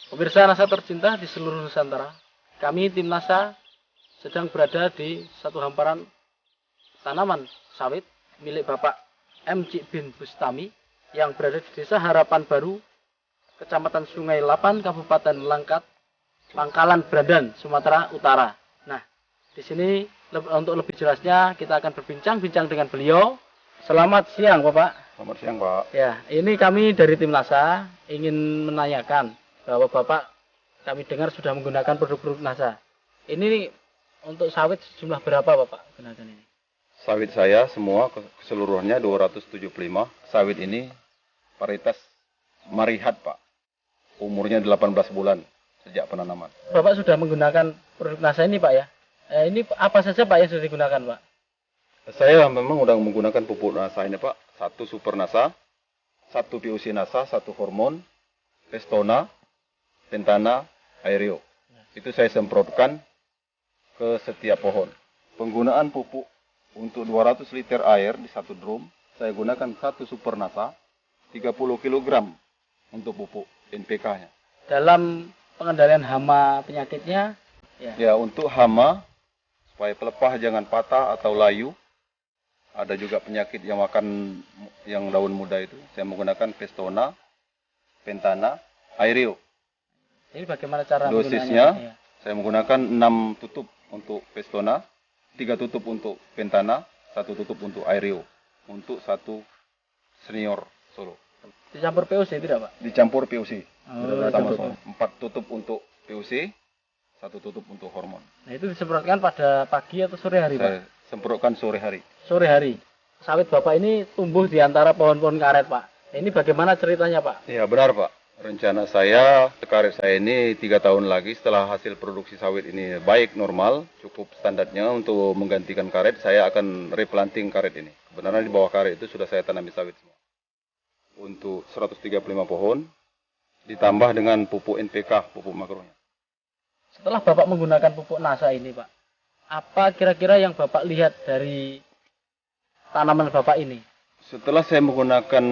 Pemirsa NASA tercinta di seluruh Nusantara, kami tim NASA sedang berada di satu hamparan tanaman sawit milik Bapak M. Cik bin Bustami yang berada di Desa Harapan Baru, Kecamatan Sungai Lapan, Kabupaten Langkat, Pangkalan Brandan, Sumatera Utara. Nah, di sini untuk lebih jelasnya kita akan berbincang-bincang dengan beliau. Selamat siang, Bapak. Selamat siang, Pak. Ya, ini kami dari tim NASA ingin menanyakan bahwa Bapak kami dengar sudah menggunakan produk-produk NASA. Ini untuk sawit jumlah berapa Bapak gunakan ini? Sawit saya semua keseluruhannya 275. Sawit ini varietas Marihat, Pak. Umurnya 18 bulan sejak penanaman. Bapak sudah menggunakan produk NASA ini, Pak ya? Ini apa saja Pak yang sudah digunakan, Pak? Saya memang udah menggunakan pupuk NASA ini, Pak. 1 Super NASA, 1 POC NASA, 1 hormon, Pestona, Pentana, Aereo. Itu saya semprotkan ke setiap pohon. Penggunaan pupuk untuk 200 liter air di 1 drum, saya gunakan 1 Super NASA, 30 kg untuk pupuk NPK-nya. Dalam pengendalian hama penyakitnya, ya untuk hama, supaya pelepah jangan patah atau layu, ada juga penyakit yang makan yang daun muda itu, saya menggunakan Pestona, Pentana, Aereo. Ini bagaimana cara dosisnya? Ya. Saya menggunakan 6 tutup untuk Pestona, 3 tutup untuk Pentana, 1 tutup untuk Aereo, untuk 1 senior solo. Dicampur POC tidak, Pak? Dicampur POC. Sama-sama. 4 tutup untuk POC, 1 tutup untuk hormon. Nah, itu disemprotkan pada pagi atau sore hari, Pak? Saya semprotkan sore hari. Sore hari. Sawit Bapak ini tumbuh di antara pohon-pohon karet, Pak. Ini bagaimana ceritanya, Pak? Ya, benar, Pak. Rencana saya, karet saya ini 3 tahun lagi setelah hasil produksi sawit ini baik, normal, cukup standarnya untuk menggantikan karet, saya akan replanting karet ini. Kebenaran di bawah karet itu sudah saya tanami sawit semua. Untuk 135 pohon, ditambah dengan pupuk NPK, pupuk makronya. Setelah Bapak menggunakan pupuk NASA ini, Pak, apa kira-kira yang Bapak lihat dari tanaman Bapak ini? Setelah saya menggunakan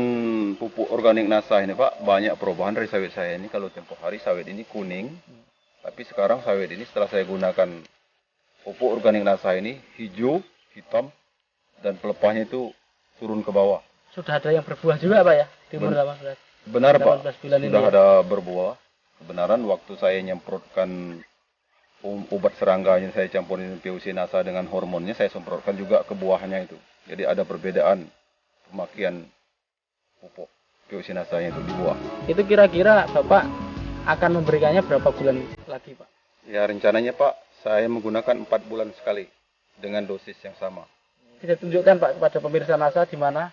pupuk organik NASA ini, Pak, banyak perubahan dari sawit saya ini. Kalau tempoh hari sawit ini kuning, tapi sekarang sawit ini setelah saya gunakan pupuk organik NASA ini, hijau, hitam, dan pelepahnya itu turun ke bawah. Sudah ada yang berbuah juga, Pak ya? Di umur 18. Benar, Pak. 18 bulan ini Sudah ya? ada berbuah. Kebenaran waktu saya nyemprotkan obat serangga yang saya campurin POC NASA dengan hormonnya, saya semprotkan juga ke buahnya itu. Jadi ada perbedaan pemakaian pupuk POC NASA itu di buah. Itu kira-kira Bapak akan memberikannya berapa bulan lagi, Pak? Ya, rencananya, Pak, saya menggunakan 4 bulan sekali dengan dosis yang sama. Bisa tunjukkan, Pak, kepada pemirsa NASA di mana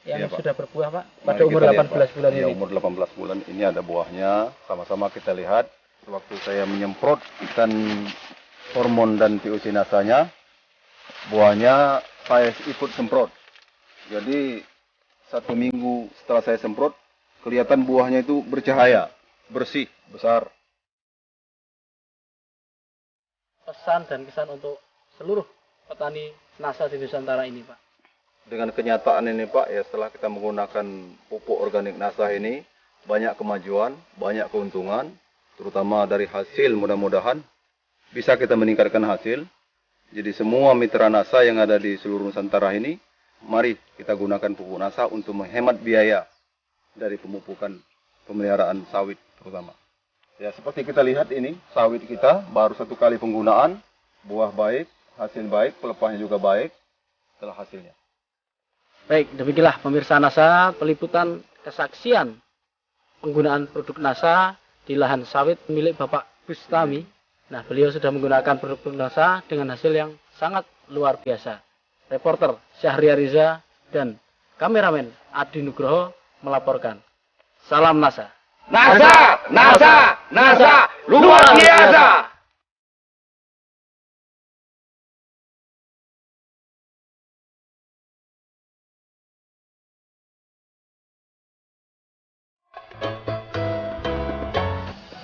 yang Iya, Pak. sudah berbuah, Pak, pada Mari umur kita 18 lihat, Pak. bulan Ya, ini. umur 18 bulan ini ada buahnya. Sama-sama kita lihat. Waktu saya menyemprotkan hormon dan POC NASA-nya, buahnya saya ikut semprot. Jadi 1 minggu setelah saya semprot, kelihatan buahnya itu bercahaya, bersih, besar. Pesan dan kesan untuk seluruh petani NASA di Nusantara ini, Pak. Dengan kenyataan ini, Pak, ya setelah kita menggunakan pupuk organik NASA ini, banyak kemajuan, banyak keuntungan, terutama dari hasil, mudah-mudahan bisa kita meningkatkan hasil. Jadi semua mitra NASA yang ada di seluruh Nusantara ini, mari kita gunakan pupuk NASA untuk menghemat biaya dari pemupukan pemeliharaan sawit terutama. Ya, seperti kita lihat ini, sawit kita baru 1 kali penggunaan, buah baik, hasil baik, pelepahnya juga baik setelah hasilnya. Baik, demikianlah pemirsa NASA peliputan kesaksian penggunaan produk NASA di lahan sawit milik Bapak Bustami. Nah, beliau sudah menggunakan produk NASA dengan hasil yang sangat luar biasa. Reporter Syahriar Riza dan kameramen Adi Nugroho melaporkan. Salam NASA. NASA, NASA, NASA, luar biasa.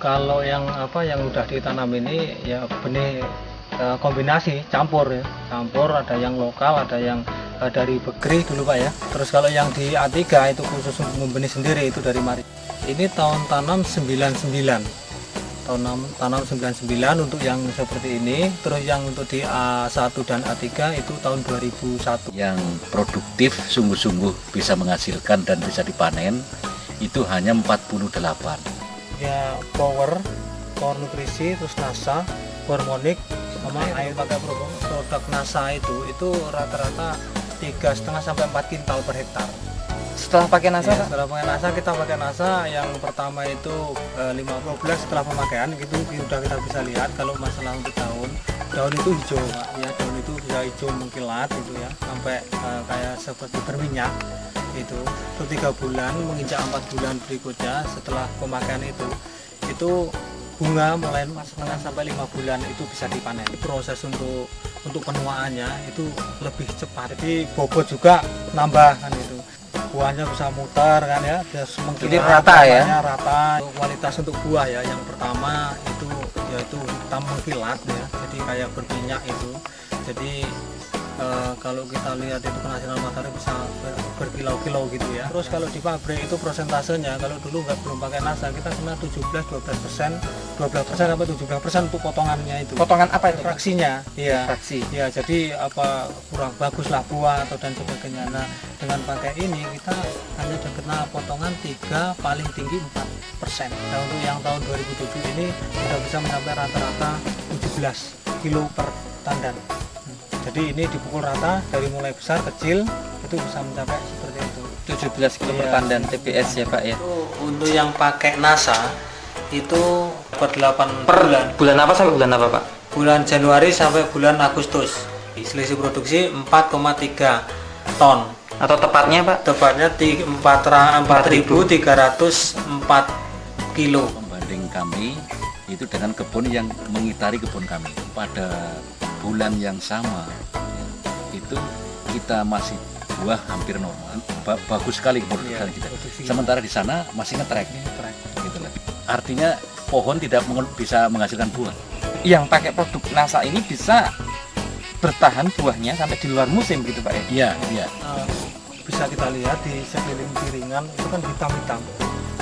Kalau yang udah ditanam ini ya benih kombinasi campur ya. Campur, ada yang lokal, ada yang dari Begri dulu Pak ya. Terus kalau yang di A3 itu khusus untuk membenih sendiri, itu dari Mari. Ini tahun tanam 99. tanam 99 untuk yang seperti ini. Terus yang untuk di A1 dan A3 itu tahun 2001. Yang produktif sungguh-sungguh bisa menghasilkan dan bisa dipanen itu hanya 48. Ya power nutrisi, terus NASA, hormonik, sama air pakai produk NASA itu rata-rata 3,5 sampai 4 kintal per hektar. Setelah pakai NASA, Ya, setelah pakai NASA, kita pakai NASA yang pertama itu 50 bulan setelah pemakaian gitu sudah kita bisa lihat kalau masalah untuk daun itu hijau Pak. Ya, daun itu bisa hijau mengkilat gitu ya, sampai kayak seperti berminyak itu. Itu 3 bulan menginjak 4 bulan berikutnya setelah pemakaian itu bunga mulai 4,5 sampai 5 bulan itu bisa dipanen. Proses untuk penuaannya itu lebih cepat. Jadi bobot juga nambah kan itu. Buahnya bisa muter kan ya, dia Jadi rata ya? warnanya rata. Kualitas untuk buah ya, yang pertama itu yaitu hitam mengkilat ya, jadi kayak berminyak itu. Jadi kalau kita lihat itu penghasilan matahari bisa berkilau-kilau gitu ya. Terus kalau di pabrik itu prosentasenya, kalau dulu belum pakai NASA kita kena 12% sampai 17% untuk potongannya itu. potongan apa itu? Fraksinya, iya. Fraksi. Ya, jadi apa kurang bagus lah buah atau dan sebagainya. Nah, dengan pakai ini kita hanya kena potongan 3 paling tinggi 4%. Nah, untuk yang tahun 2007 ini sudah bisa mencapai rata-rata 17 kilo per tandan. Jadi ini dipukul rata dari mulai besar kecil itu bisa mencapai seperti itu. 17 kilo per Iya. tandan TBS ya Pak ya. Untuk yang pakai NASA itu per 8 Per bulan. bulan apa sampai bulan apa Pak? Bulan Januari sampai bulan Agustus. Selisih produksi 4,3 ton. Atau tepatnya Pak? Tepatnya 4.304 kilo. Pembanding kami itu dengan kebun yang mengitari kebun kami. Pada bulan yang sama itu kita masih buah hampir normal, bagus sekali produksi kita. Sementara di sana masih ngetrek, gitu lah. Artinya pohon tidak bisa menghasilkan buah. Yang pakai produk NASA ini bisa bertahan buahnya sampai di luar musim gitu Pak ya? Iya, iya. Bisa kita lihat di sekeliling piringan itu kan hitam-hitam.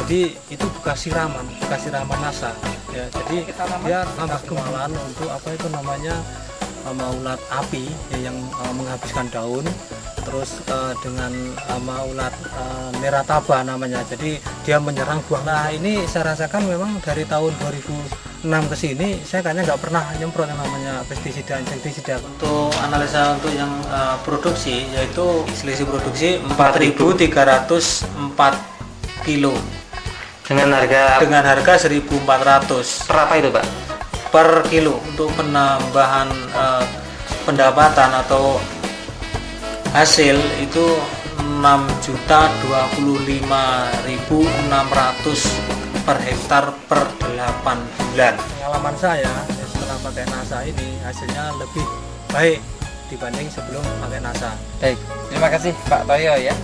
Jadi itu bekas siraman NASA. Ya, jadi dia tambah kemalan untuk apa itu namanya maulat api ya, yang menghabiskan daun. Terus dengan maulat nerataba namanya. Jadi dia menyerang buah. Nah ini saya rasakan memang dari tahun 2006 ke sini saya kayaknya nggak pernah nyemprot yang namanya pestisida insektisida. Untuk analisa untuk yang produksi yaitu selisih produksi 4.304 kilo Dengan harga dengan harga 1.400 per apa itu Pak? per kilo. Untuk penambahan pendapatan atau hasil itu 6.025.600 per hektar per 8 bulan. Pengalaman saya setelah pakai NASA ini hasilnya lebih baik dibanding sebelum pakai NASA. Baik, terima kasih Pak Toyo ya.